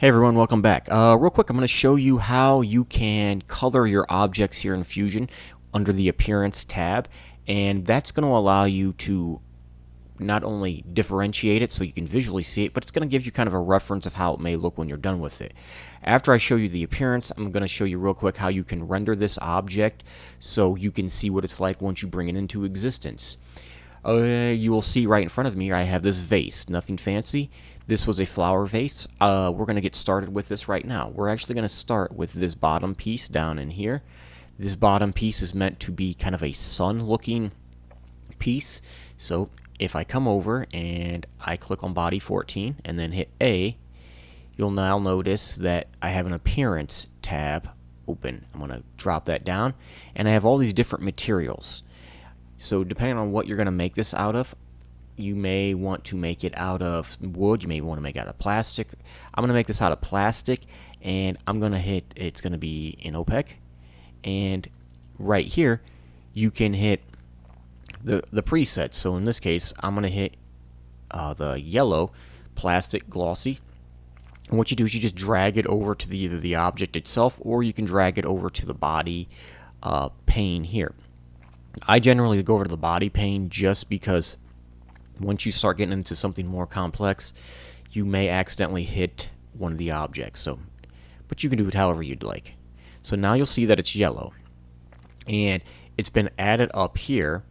Hey everyone, welcome back. Real quick, I'm going to show you how you can color your objects here in Fusion under the Appearance tab, and that's going to allow you to not only differentiate it so you can visually see it, but it's going to give you kind of a reference of how it may look when you're done with it. After I show you the appearance, I'm going to show you real quick how you can render this object so you can see what it's like once you bring it into existence. You will see right in front of me I have this vase, nothing fancy. This was a flower vase. We're going to get started with this right now. We're actually going to start with this bottom piece down in here. This bottom piece is meant to be kind of a sun looking piece. So if I come over and I click on body 14 and then hit A, you'll now notice that I have an appearance tab open. I'm going to drop that down and I have all these different materials. So depending on what you're going to make this out of, you may want to make it out of wood, you may want to make it out of plastic. I'm going to make this out of plastic, and I'm going to hit, it's going to be in OPEC, and right here you can hit the presets. So in this case, I'm going to hit the yellow plastic glossy, and what you do is you just drag it over to either the object itself, or you can drag it over to the body pane here. I generally go over to the body pane just because once you start getting into something more complex, you may accidentally hit one of the objects. But you can do it however you'd like. So now you'll see that it's yellow, and it's been added up here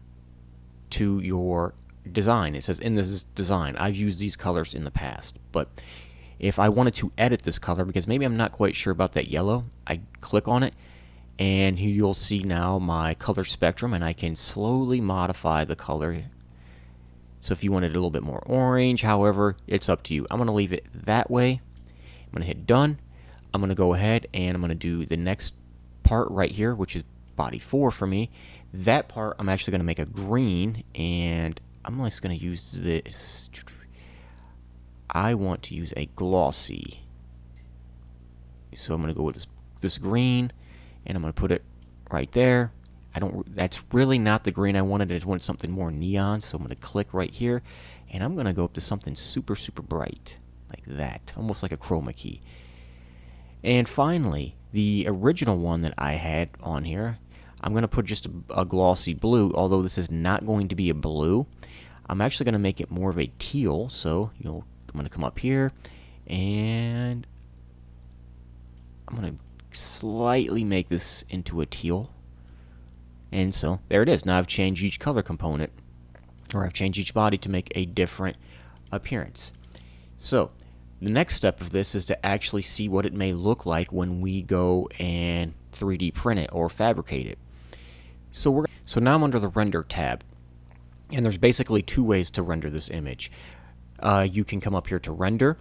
to your design. It says in this design. I've used these colors in the past, but if I wanted to edit this color, because maybe I'm not quite sure about that yellow, I click on it, and here you'll see now my color spectrum, and I can slowly modify the color. So if you wanted a little bit more orange, however, it's up to you. I'm going to leave it that way. I'm going to hit done. I'm going to go ahead and I'm going to do the next part right here, which is body 4 for me. That part I'm actually going to make a green, and I'm just going to use this. I want to use a glossy. So I'm going to go with this green, and I'm going to put it right there. That's really not the green I wanted. I just wanted something more neon, so I'm going to click right here, and I'm going to go up to something super, super bright, like that, almost like a chroma key. And finally, the original one that I had on here, I'm going to put just a glossy blue, although this is not going to be a blue. I'm actually going to make it more of a teal, so I'm going to come up here, and I'm going to slightly make this into a teal. And so there it is. Now I've changed each color component, or I've changed each body to make a different appearance. So the next step of this is to actually see what it may look like when we go and 3D print it or fabricate it. So now I'm under the render tab, and there's basically two ways to render this image. You can come up here to render.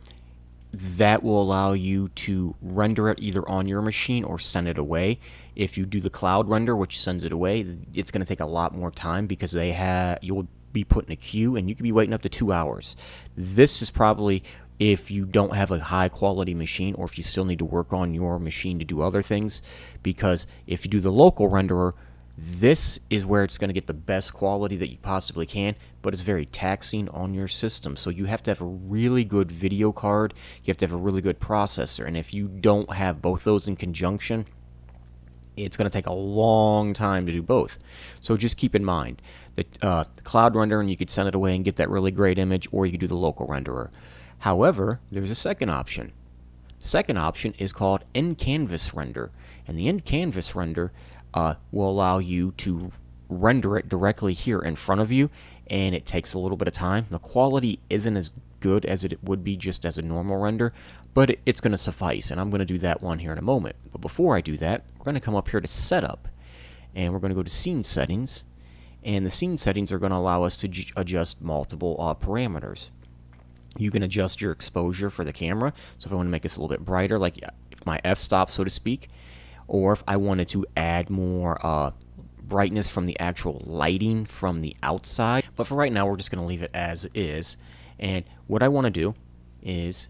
That will allow you to render it either on your machine or send it away. If you do the cloud render, which sends it away, it's going to take a lot more time because you'll be put in a queue and you could be waiting up to 2 hours. This is probably if you don't have a high quality machine, or if you still need to work on your machine to do other things, because if you do the local renderer, this is where it's going to get the best quality that you possibly can, but it's very taxing on your system. So you have to have a really good video card, you have to have a really good processor, and if you don't have both those in conjunction, it's going to take a long time to do both. So just keep in mind that the cloud render, and you could send it away and get that really great image, or you could do the local renderer. However, there's a second option. The second option is called in-canvas render, and the in-canvas render will allow you to render it directly here in front of you, and it takes a little bit of time. The quality isn't as good as it would be just as a normal render, but it's going to suffice, and I'm going to do that one here in a moment. But before I do that, we're going to come up here to setup, and we're going to go to scene settings, and the scene settings are going to allow us to adjust multiple parameters. You can adjust your exposure for the camera, so if I want to make this a little bit brighter, like if my f-stop, so to speak, or if I wanted to add more brightness from the actual lighting from the outside. But for right now, we're just going to leave it as is. And what I want to do is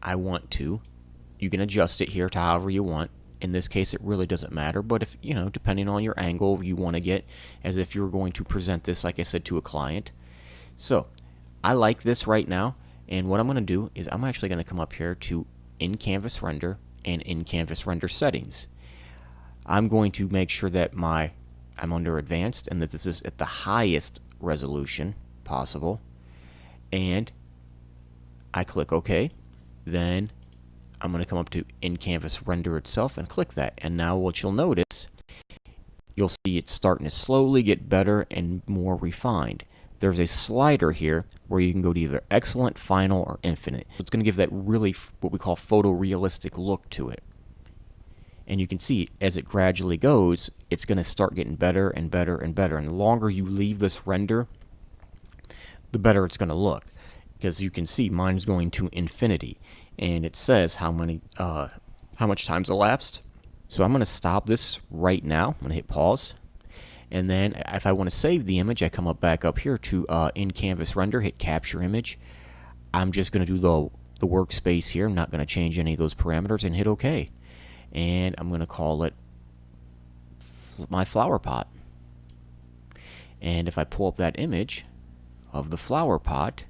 you can adjust it here to however you want. In this case, it really doesn't matter, but if, depending on your angle you want to get, as if you're going to present this, like I said, to a client. So I like this right now, and what I'm going to do is I'm actually going to come up here to in Canvas Render and in Canvas Render settings. I'm going to make sure that I'm under advanced and that this is at the highest resolution possible, and I click OK. Then I'm going to come up to in Canvas Render itself and click that, and now what you'll notice, you'll see it's starting to slowly get better and more refined. There's a slider here where you can go to either excellent, final, or infinite. It's going to give that really what we call photorealistic look to it. And you can see as it gradually goes, it's going to start getting better and better and better. And the longer you leave this render, the better it's going to look. Because you can see mine's going to infinity, and it says how much time's elapsed. So I'm going to stop this right now. I'm going to hit pause. And then if I want to save the image, I come back up here to in Canvas Render, hit Capture Image. I'm just going to do the workspace here. I'm not going to change any of those parameters, and hit OK. And I'm going to call it my flower pot. And if I pull up that image of the flower pot,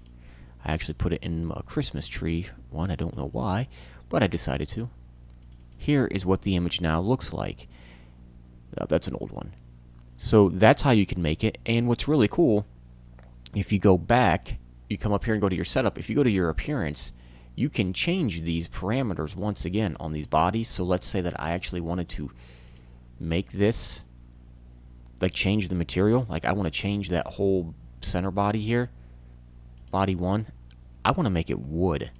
I actually put it in a Christmas tree one. I don't know why, but I decided to. Here is what the image now looks like. That's an old one. So that's how you can make it. And what's really cool, if you go back, you come up here and go to your setup. If you go to your appearance, you can change these parameters once again on these bodies. So let's say that I actually wanted to make this, like change the material. Like I want to change that whole center body here, body 1. I want to make it wood.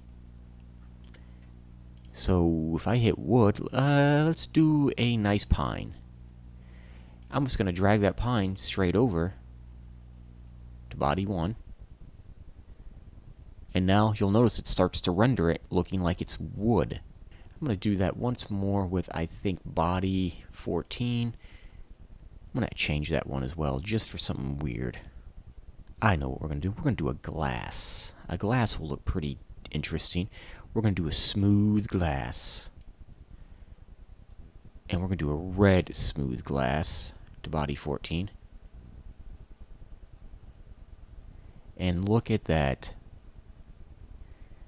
So if I hit wood, let's do a nice pine. I'm just going to drag that pine straight over to body 1. And now you'll notice it starts to render it looking like it's wood. I'm going to do that once more with, I think, body 14. I'm going to change that one as well, just for something weird. I know what we're going to do. We're going to do a glass. A glass will look pretty interesting. We're going to do a smooth glass. And we're going to do a red smooth glass to body 14. And look at that.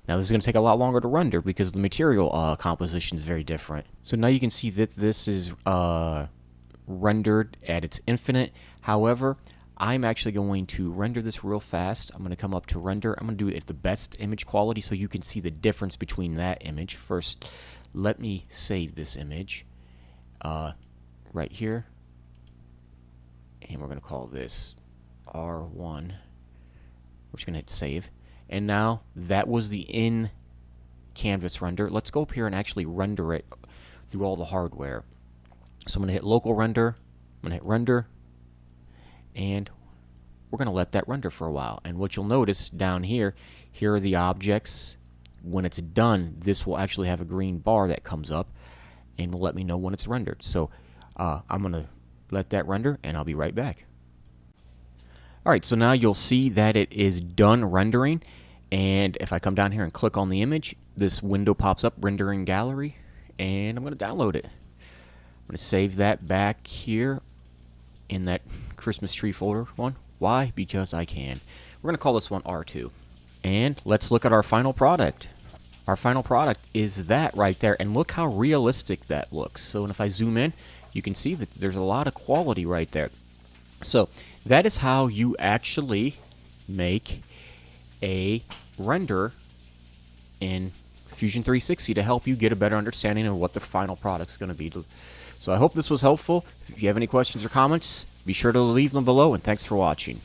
Now this is going to take a lot longer to render because the material composition is very different. So now you can see that this is rendered at its infinite. However, I'm actually going to render this real fast. I'm going to come up to render. I'm going to do it at the best image quality so you can see the difference between that image. First, let me save this image right here. And we're going to call this R1. We're just going to hit save. And now that was the in Canvas render. Let's go up here and actually render it through all the hardware. So I'm going to hit local render. I'm going to hit render. And we're going to let that render for a while. And what you'll notice down here, here are the objects. When it's done, this will actually have a green bar that comes up and will let me know when it's rendered. So I'm going to let that render, and I'll be right back. Alright, so now you'll see that it is done rendering, and if I come down here and click on the image, this window pops up, Rendering Gallery, and I'm going to download it. I'm going to save that back here in that Christmas tree folder one. Why? Because I can. We're going to call this one R2. And let's look at our final product. Our final product is that right there, and look how realistic that looks. So if I zoom in, you can see that there's a lot of quality right there. So that is how you actually make a render in Fusion 360 to help you get a better understanding of what the final product's going to be. So I hope this was helpful. If you have any questions or comments, be sure to leave them below, and thanks for watching.